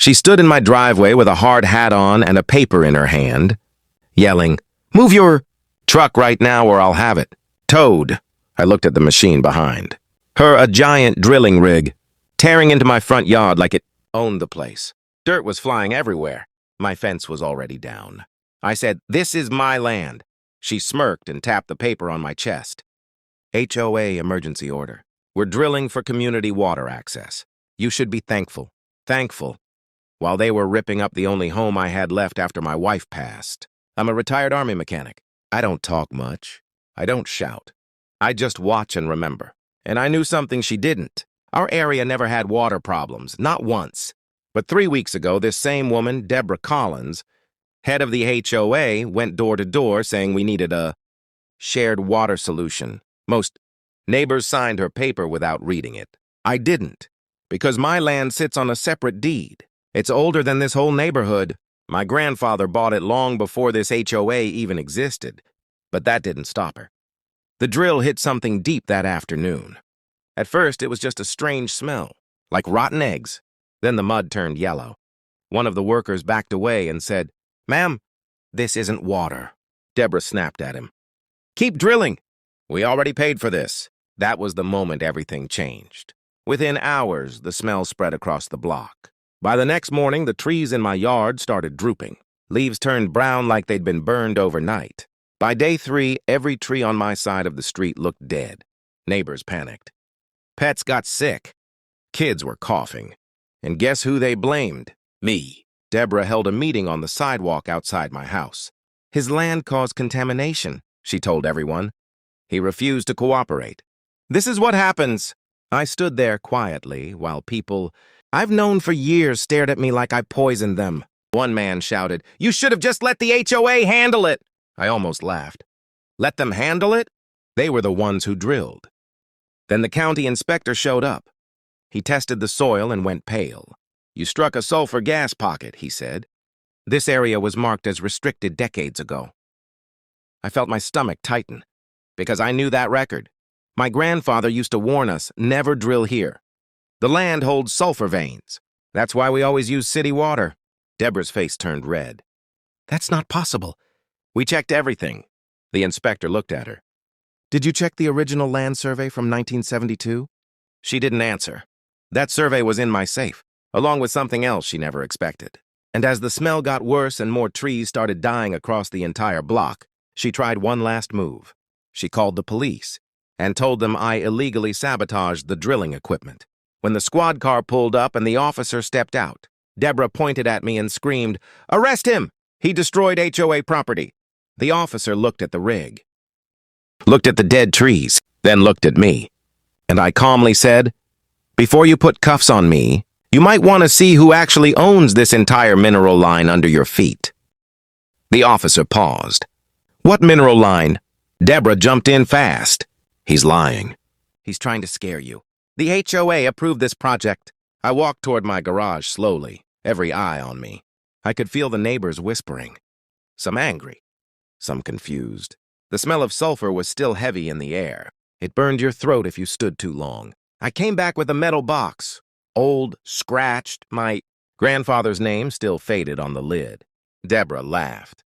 She stood in my driveway with a hard hat on and a paper in her hand, yelling, "Move your truck right now or I'll have it towed." I looked at the machine behind. Her a giant drilling rig, tearing into my front yard like it owned the place. Dirt was flying everywhere. My fence was already down. I said, "This is my land." She smirked and tapped the paper on my chest. HOA emergency order. We're drilling for community water access. You should be thankful. Thankful. While they were ripping up the only home I had left after my wife passed. I'm a retired Army mechanic. I don't talk much. I don't shout. I just watch and remember. And I knew something she didn't. Our area never had water problems, not once. But 3 weeks ago, this same woman, Deborah Collins, head of the HOA, went door to door saying we needed a shared water solution. Most neighbors signed her paper without reading it. I didn't, because my land sits on a separate deed. It's older than this whole neighborhood. My grandfather bought it long before this HOA even existed, but that didn't stop her. The drill hit something deep that afternoon. At first, it was just a strange smell, like rotten eggs. Then the mud turned yellow. One of the workers backed away and said, "Ma'am, this isn't water." Deborah snapped at him. "Keep drilling. We already paid for this." That was the moment everything changed. Within hours, the smell spread across the block. By the next morning, the trees in my yard started drooping. Leaves turned brown like they'd been burned overnight. By day 3, every tree on my side of the street looked dead. Neighbors panicked. Pets got sick. Kids were coughing. And guess who they blamed? Me. Deborah held a meeting on the sidewalk outside my house. His land caused contamination, she told everyone. He refused to cooperate. This is what happens. I stood there quietly while people I've known for years stared at me like I poisoned them. One man shouted, "You should have just let the HOA handle it." I almost laughed. Let them handle it? They were the ones who drilled. Then the county inspector showed up. He tested the soil and went pale. "You struck a sulfur gas pocket," he said. "This area was marked as restricted decades ago." I felt my stomach tighten, because I knew that record. My grandfather used to warn us, never drill here. The land holds sulfur veins. That's why we always use city water. Deborah's face turned red. "That's not possible. We checked everything." The inspector looked at her. "Did you check the original land survey from 1972? She didn't answer. That survey was in my safe, along with something else she never expected. And as the smell got worse and more trees started dying across the entire block, she tried one last move. She called the police and told them I illegally sabotaged the drilling equipment. When the squad car pulled up and the officer stepped out, Deborah pointed at me and screamed, "Arrest him! He destroyed HOA property." The officer looked at the rig, looked at the dead trees, then looked at me. And I calmly said, "Before you put cuffs on me, you might want to see who actually owns this entire mineral line under your feet." The officer paused. "What mineral line?" Deborah jumped in fast. "He's lying. He's trying to scare you. The HOA approved this project." I walked toward my garage slowly, every eye on me. I could feel the neighbors whispering, some angry, some confused. The smell of sulfur was still heavy in the air. It burned your throat if you stood too long. I came back with a metal box, old, scratched, my grandfather's name still faded on the lid. Deborah laughed.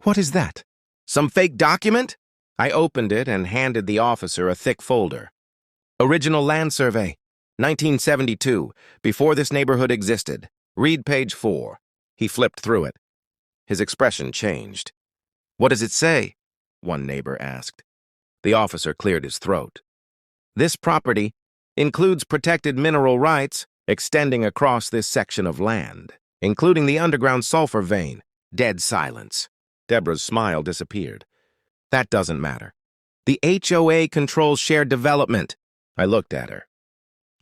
"What is that? Some fake document?" I opened it and handed the officer a thick folder. "Original land survey, 1972, before this neighborhood existed. Read page 4. He flipped through it. His expression changed. "What does it say?" one neighbor asked. The officer cleared his throat. "This property includes protected mineral rights extending across this section of land, including the underground sulfur vein." Dead silence. Deborah's smile disappeared. "That doesn't matter. The HOA controls shared development." I looked at her.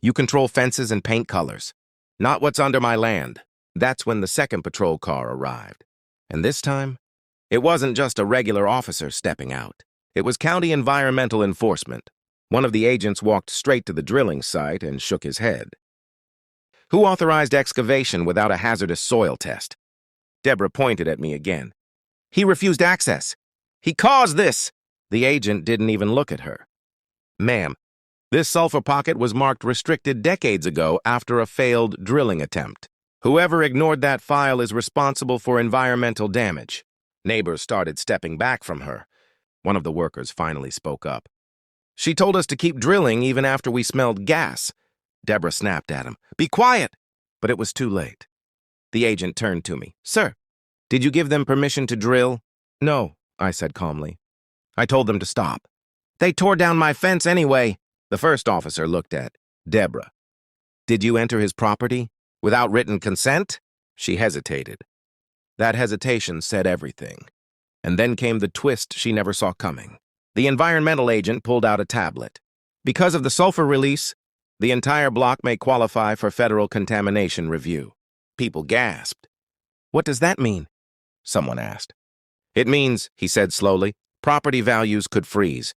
"You control fences and paint colors, not what's under my land." That's when the second patrol car arrived. And this time, it wasn't just a regular officer stepping out. It was county environmental enforcement. One of the agents walked straight to the drilling site and shook his head. "Who authorized excavation without a hazardous soil test?" Deborah pointed at me again. "He refused access. He caused this." The agent didn't even look at her. "Ma'am, this sulfur pocket was marked restricted decades ago after a failed drilling attempt. Whoever ignored that file is responsible for environmental damage. Neighbors started stepping back from her. One of the workers finally spoke up. She told us to keep drilling even after we smelled gas. Deborah snapped at him. Be quiet! But it was too late. The agent turned to me. Sir, did you give them permission to drill? No, I said calmly. I told them to stop. They tore down my fence anyway. The first officer looked at Deborah. Did you enter his property without written consent? She hesitated. That hesitation said everything. And then came the twist she never saw coming. The environmental agent pulled out a tablet. Because of the sulfur release, the entire block may qualify for federal contamination review. People gasped. What does that mean? Someone asked. It means, he said slowly, property values could freeze.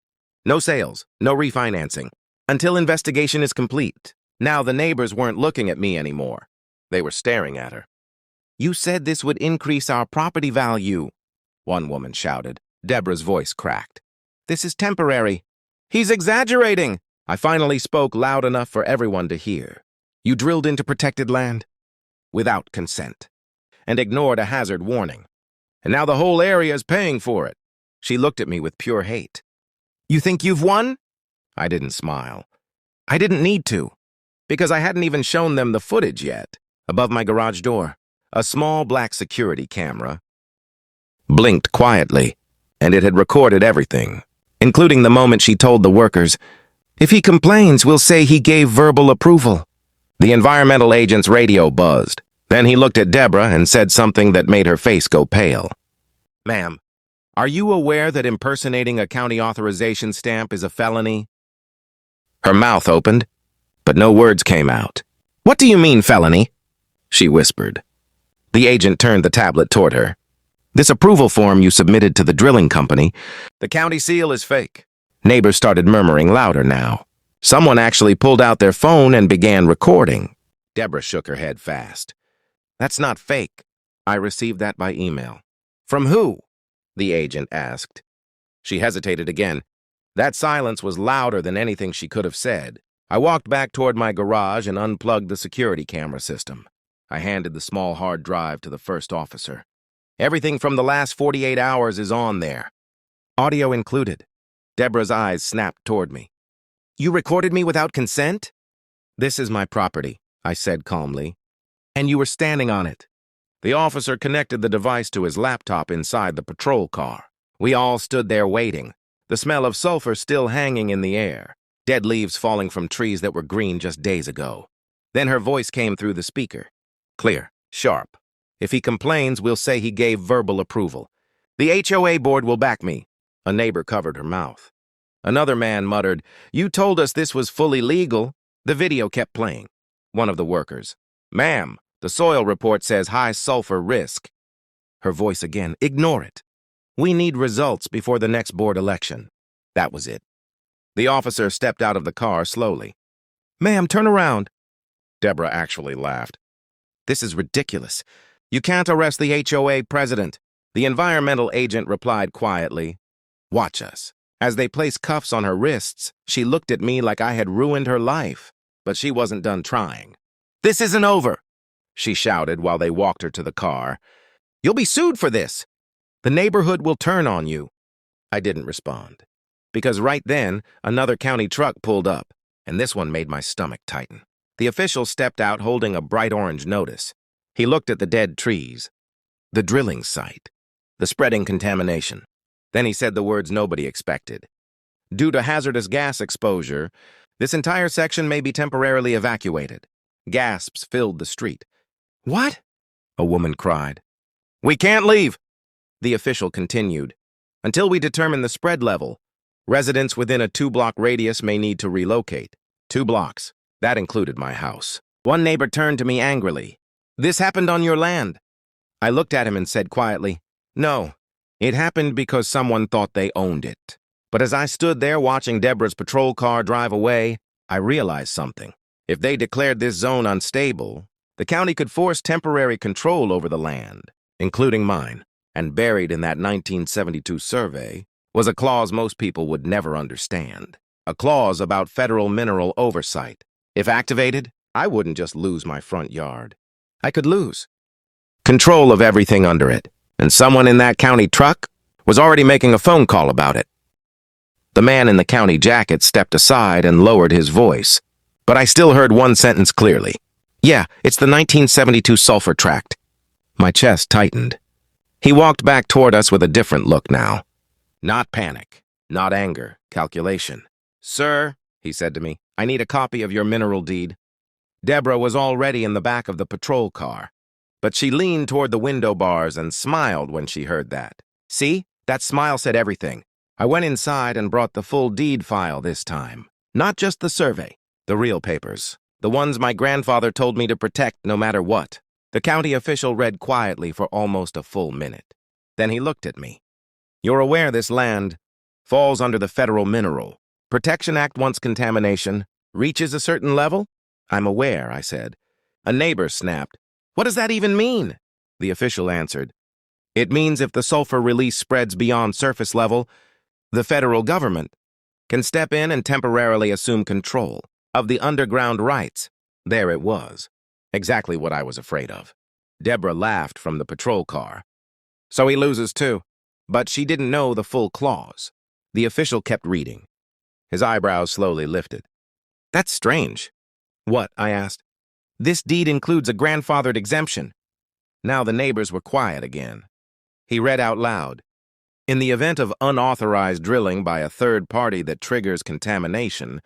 No sales, no refinancing, until investigation is complete. Now the neighbors weren't looking at me anymore. They were staring at her. You said this would increase our property value, one woman shouted. Deborah's voice cracked. This is temporary. He's exaggerating. I finally spoke loud enough for everyone to hear. You drilled into protected land without consent and ignored a hazard warning. And now the whole area is paying for it. She looked at me with pure hate. You think you've won? I didn't smile. I didn't need to, because I hadn't even shown them the footage yet. Above my garage door, a small black security camera blinked quietly, and it had recorded everything, including the moment she told the workers, if he complains, we'll say he gave verbal approval. The environmental agent's radio buzzed. Then he looked at Deborah and said something that made her face go pale. Ma'am, are you aware that impersonating a county authorization stamp is a felony? Her mouth opened, but no words came out. What do you mean, felony? She whispered. The agent turned the tablet toward her. This approval form you submitted to the drilling company, the county seal is fake. Neighbors started murmuring louder now. Someone actually pulled out their phone and began recording. Deborah shook her head fast. That's not fake. I received that by email. From who? The agent asked. She hesitated again. That silence was louder than anything she could have said. I walked back toward my garage and unplugged the security camera system. I handed the small hard drive to the first officer. Everything from the last 48 hours is on there. Audio included. Deborah's eyes snapped toward me. You recorded me without consent? This is my property, I said calmly. And you were standing on it. The officer connected the device to his laptop inside the patrol car. We all stood there waiting, the smell of sulfur still hanging in the air, dead leaves falling from trees that were green just days ago. Then her voice came through the speaker. Clear, sharp. If he complains, we'll say he gave verbal approval. The HOA board will back me. A neighbor covered her mouth. Another man muttered, You told us this was fully legal. The video kept playing. One of the workers. Ma'am, the soil report says high sulfur risk. Her voice again. Ignore it. We need results before the next board election. That was it. The officer stepped out of the car slowly. Ma'am, turn around. Deborah actually laughed. This is ridiculous. You can't arrest the HOA president. The environmental agent replied quietly. Watch us. As they placed cuffs on her wrists, she looked at me like I had ruined her life. But she wasn't done trying. This isn't over, she shouted while they walked her to the car. You'll be sued for this. The neighborhood will turn on you. I didn't respond. Because right then, another county truck pulled up, and this one made my stomach tighten. The official stepped out holding a bright orange notice. He looked at the dead trees, the drilling site, the spreading contamination. Then he said the words nobody expected. Due to hazardous gas exposure, this entire section may be temporarily evacuated. Gasps filled the street. What? A woman cried. We can't leave, the official continued, until we determine the spread level. Residents within a 2-block radius may need to relocate. 2 blocks. That included my house. One neighbor turned to me angrily. This happened on your land. I looked at him and said quietly, No, it happened because someone thought they owned it. But as I stood there watching Deborah's patrol car drive away, I realized something. If they declared this zone unstable, the county could force temporary control over the land, including mine, and buried in that 1972 survey was a clause most people would never understand. A clause about federal mineral oversight. If activated, I wouldn't just lose my front yard. I could lose control of everything under it, and someone in that county truck was already making a phone call about it. The man in the county jacket stepped aside and lowered his voice, but I still heard one sentence clearly. Yeah, it's the 1972 Sulfur tract. My chest tightened. He walked back toward us with a different look now. Not panic, not anger, calculation. Sir, he said to me, I need a copy of your mineral deed. Deborah was already in the back of the patrol car, but she leaned toward the window bars and smiled when she heard that. See, that smile said everything. I went inside and brought the full deed file this time. Not just the survey, the real papers. The ones my grandfather told me to protect no matter what. The county official read quietly for almost a full minute. Then he looked at me. You're aware this land falls under the Federal Mineral Protection Act once contamination reaches a certain level? I'm aware, I said. A neighbor snapped. What does that even mean? The official answered. It means if the sulfur release spreads beyond surface level, the federal government can step in and temporarily assume control of the underground rights. There it was. Exactly what I was afraid of. Deborah laughed from the patrol car. So he loses too. But she didn't know the full clause. The official kept reading. His eyebrows slowly lifted. That's strange. What? I asked. This deed includes a grandfathered exemption. Now the neighbors were quiet again. He read out loud. In the event of unauthorized drilling by a third party that triggers contamination,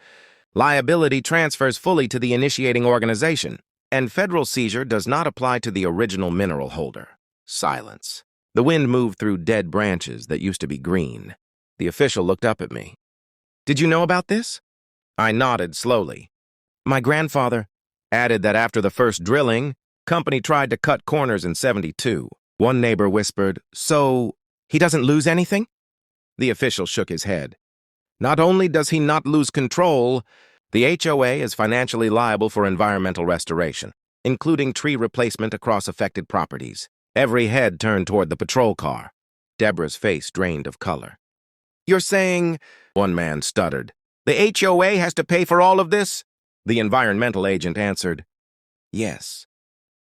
liability transfers fully to the initiating organization, and federal seizure does not apply to the original mineral holder. Silence. The wind moved through dead branches that used to be green. The official looked up at me. Did you know about this? I nodded slowly. My grandfather added that after the first drilling, company tried to cut corners in '72. One neighbor whispered, so he doesn't lose anything? The official shook his head. Not only does he not lose control, the HOA is financially liable for environmental restoration, including tree replacement across affected properties. Every head turned toward the patrol car. Deborah's face drained of color. You're saying, one man stuttered, the HOA has to pay for all of this? The environmental agent answered, yes.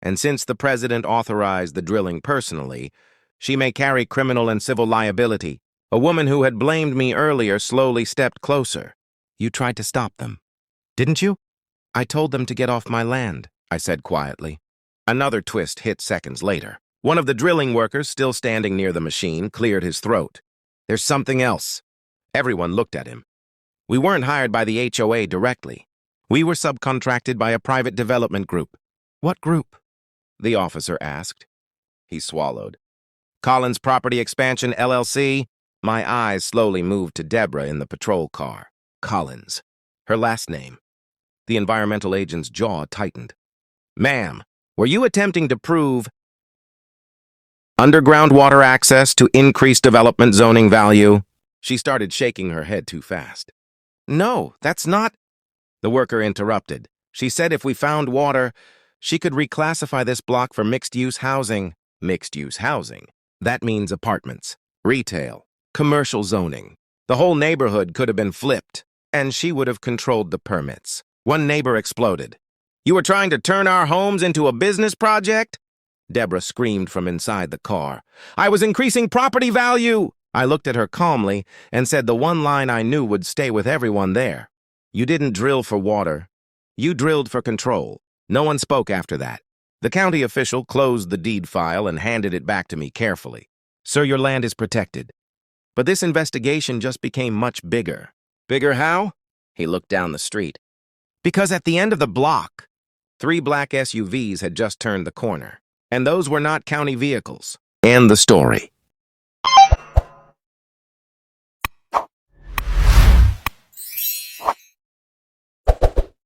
And since the president authorized the drilling personally, she may carry criminal and civil liability. A woman who had blamed me earlier slowly stepped closer. You tried to stop them, didn't you? I told them to get off my land, I said quietly. Another twist hit seconds later. One of the drilling workers, still standing near the machine, cleared his throat. There's something else. Everyone looked at him. We weren't hired by the HOA directly. We were subcontracted by a private development group. What group? The officer asked. He swallowed. Collins Property Expansion, LLC. My eyes slowly moved to Deborah in the patrol car. Collins. Her last name. The environmental agent's jaw tightened. Ma'am, were you attempting to prove underground water access to increase development zoning value? She started shaking her head too fast. No, that's not. The worker interrupted. She said if we found water, she could reclassify this block for mixed-use housing. Mixed-use housing. That means apartments, retail, commercial zoning. The whole neighborhood could have been flipped, and she would have controlled the permits. One neighbor exploded. You were trying to turn our homes into a business project? Deborah screamed from inside the car. I was increasing property value! I looked at her calmly and said the one line I knew would stay with everyone there. You didn't drill for water. You drilled for control. No one spoke after that. The county official closed the deed file and handed it back to me carefully. Sir, your land is protected. But this investigation just became much bigger. Bigger how? He looked down the street. Because at the end of the block, 3 black SUVs had just turned the corner. And those were not county vehicles. And the story.